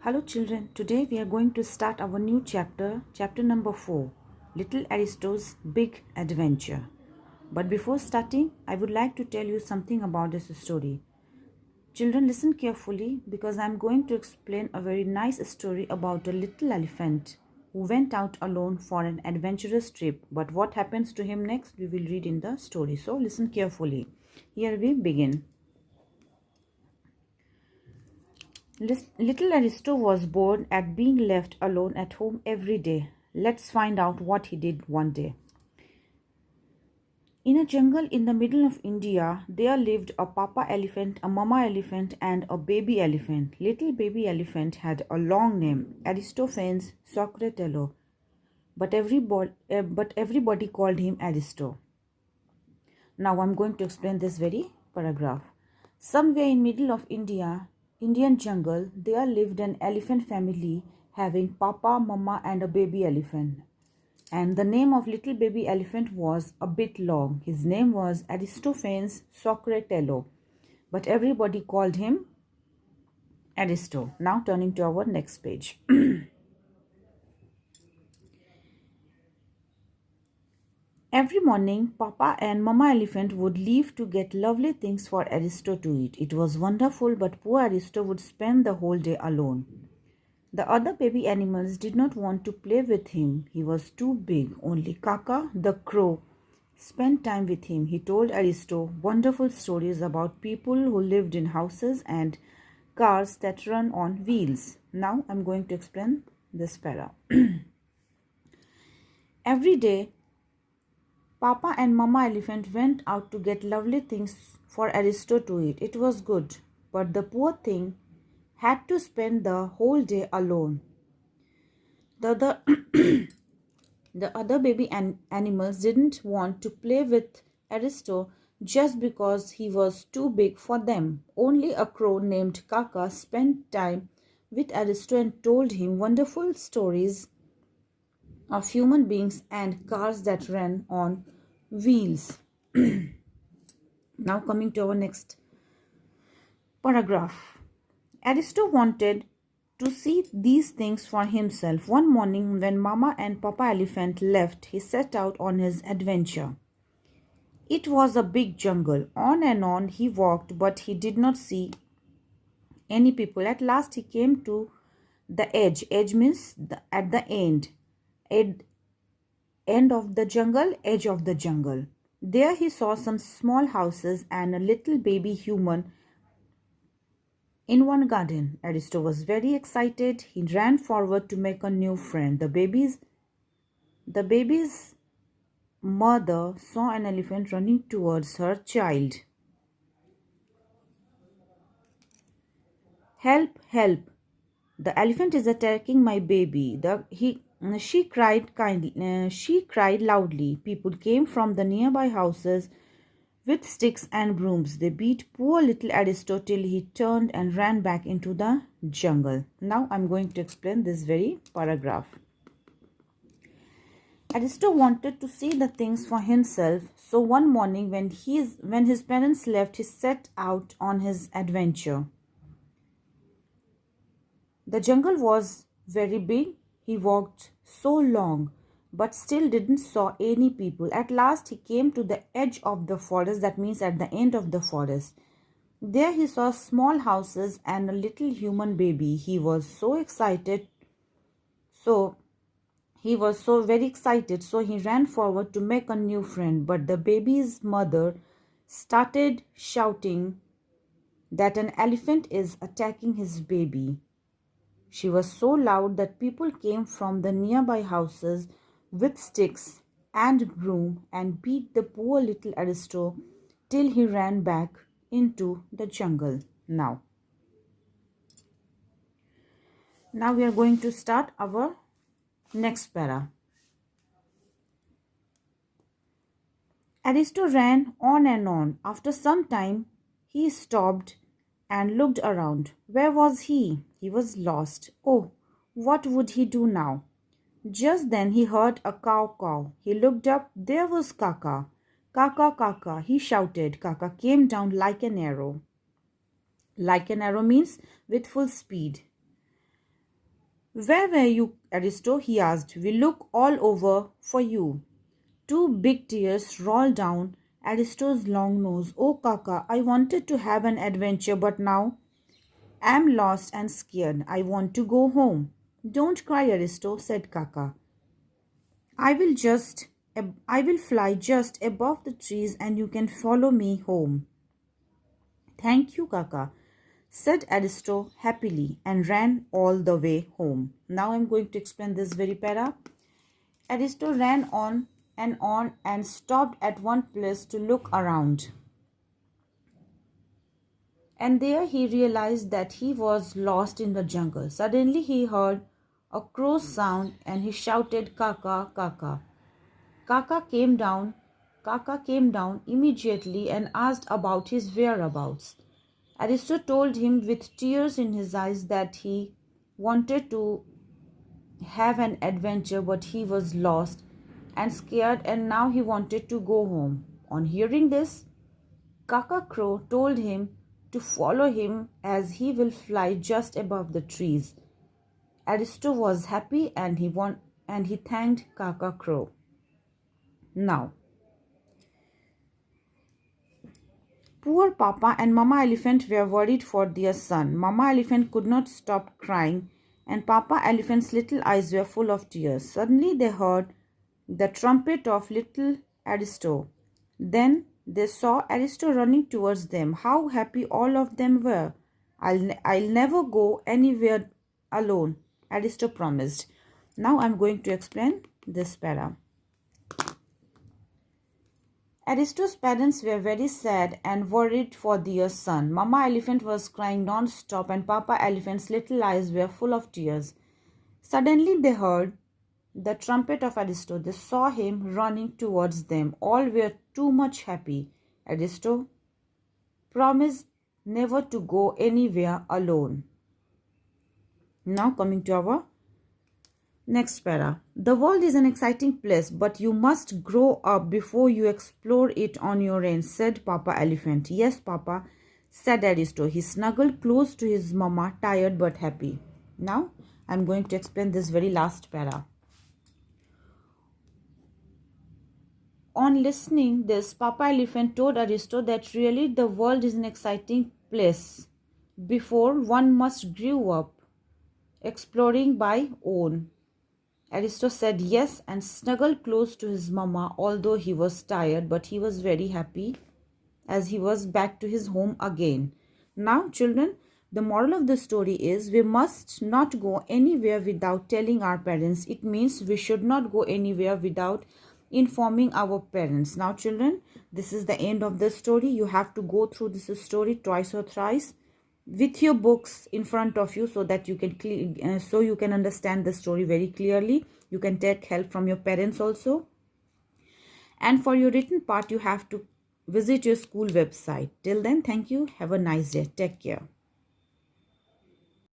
Hello children, today we are going to start our new chapter number 4, Little Aristo's Big Adventure. But before starting, I would like to tell you something about this story. Children, listen carefully because I am going to explain a very nice story about a little elephant who went out alone for an adventurous trip. But what happens to him next, we will read in the story. So listen carefully. Here we begin. Little Aristo was bored at being left alone at home every day. Let's find out what he did one day. In a jungle in the middle of India, there lived a papa elephant, a mama elephant, and a baby elephant. Little baby elephant had a long name, Aristophanes Socratello, but everybody called him Aristo. Now I'm going to explain this very paragraph. Somewhere in middle of Indian jungle, there lived an elephant family having papa, mama and a baby elephant. And the name of little baby elephant was a bit long. His name was Aristophanes Socratello, but everybody called him Aristo. Now turning to our next page. Every morning, Papa and Mama Elephant would leave to get lovely things for Aristo to eat. It was wonderful, but poor Aristo would spend the whole day alone. The other baby animals did not want to play with him. He was too big. Only Kaka, the crow, spent time with him. He told Aristo wonderful stories about people who lived in houses and cars that run on wheels. Now I'm going to explain this para. Every day, Papa and Mama Elephant went out to get lovely things for Aristo to eat. It was good, but the poor thing had to spend the whole day alone. The other baby animals didn't want to play with Aristo just because he was too big for them. Only a crow named Kaka spent time with Aristo and told him wonderful stories of human beings and cars that ran on wheels. Now coming to our next paragraph. Aristo wanted to see these things for himself. One morning when Mama and Papa Elephant left, he set out on his adventure. It was a big jungle. On and on he walked, but he did not see any people. At last he came to the edge. Edge means at the end. End of the jungle, edge of the jungle. There he saw some small houses and a little baby human in one garden. Aristo was very excited. He ran forward to make a new friend. The baby's mother saw an elephant running towards her child. Help, help. The elephant is attacking my baby. She cried loudly. People came from the nearby houses with sticks and brooms. They beat poor little Aristo till he turned and ran back into the jungle. Now I'm going to explain this very paragraph. Aristo wanted to see the things for himself, so one morning when his parents left, he set out on his adventure. The jungle was very big. He walked so long, but still didn't saw any people. At last he came to the edge of the forest, that means at the end of the forest. There he saw small houses and a little human baby. He was so very excited, so he ran forward to make a new friend. But the baby's mother started shouting that an elephant is attacking his baby. She was so loud that people came from the nearby houses with sticks and broom and beat the poor little Aristo till he ran back into the jungle. Now we are going to start our next para. Aristo ran on and on. After some time, he stopped and looked around. Where was he? He was lost. Oh, what would he do now? Just then he heard a cow. He looked up. There was Kaka. Kaka, Kaka, he shouted. Kaka came down like an arrow. Like an arrow means with full speed. Where were you, Aristo? He asked. We look all over for you. Two big tears rolled down Aristo's long nose. Oh, Kaka, I wanted to have an adventure, but now I'm lost and scared. I want to go home. Don't cry, Aristo, said Kaka. I will just I will fly just above the trees and you can follow me home. Thank you, Kaka, said Aristo happily and ran all the way home. Now I'm going to explain this very para. Aristo ran on and stopped at one place to look around. And there he realized that he was lost in the jungle. Suddenly he heard a crow's sound and he shouted, Kaka, Kaka. Kaka came down. Kaka came down immediately and asked about his whereabouts. Aristo told him with tears in his eyes that he wanted to have an adventure, but he was lost and scared and now he wanted to go home. On hearing this, Kaka Crow told him to follow him as he will fly just above the trees. Aristo was happy and he thanked Kaka Crow. Now, poor Papa and Mama Elephant were worried for their son. Mama Elephant could not stop crying and Papa Elephant's little eyes were full of tears. Suddenly they heard the trumpet of little Aristo. Then they saw Aristo running towards them. How happy all of them were. I'll never go anywhere alone, Aristo promised. Now I'm going to explain this para. Aristo's parents were very sad and worried for their son. Mama Elephant was crying non-stop and Papa Elephant's little eyes were full of tears. Suddenly they heard the trumpet of Aristo. They saw him running towards them. All were too much happy. Aristo promised never to go anywhere alone. Now coming to our next para. The world is an exciting place, but you must grow up before you explore it on your own, said Papa Elephant. Yes, Papa, said Aristo. He snuggled close to his mama, tired but happy. Now, I'm going to explain this very last para. On listening this, Papa Elephant told Aristo that really the world is an exciting place. Before one must grow up, exploring by own. Aristo said yes and snuggled close to his mama, although he was tired, but he was very happy as he was back to his home again. Now, children, the moral of the story is we must not go anywhere without telling our parents. It means we should not go anywhere without informing our parents. Now, children, this is the end of the story. You have to go through this story twice or thrice with your books in front of you so that you can understand the story very clearly. You can take help from your parents also. And for your written part, you have to visit your school website. Till then, thank you. Have a nice day. Take care.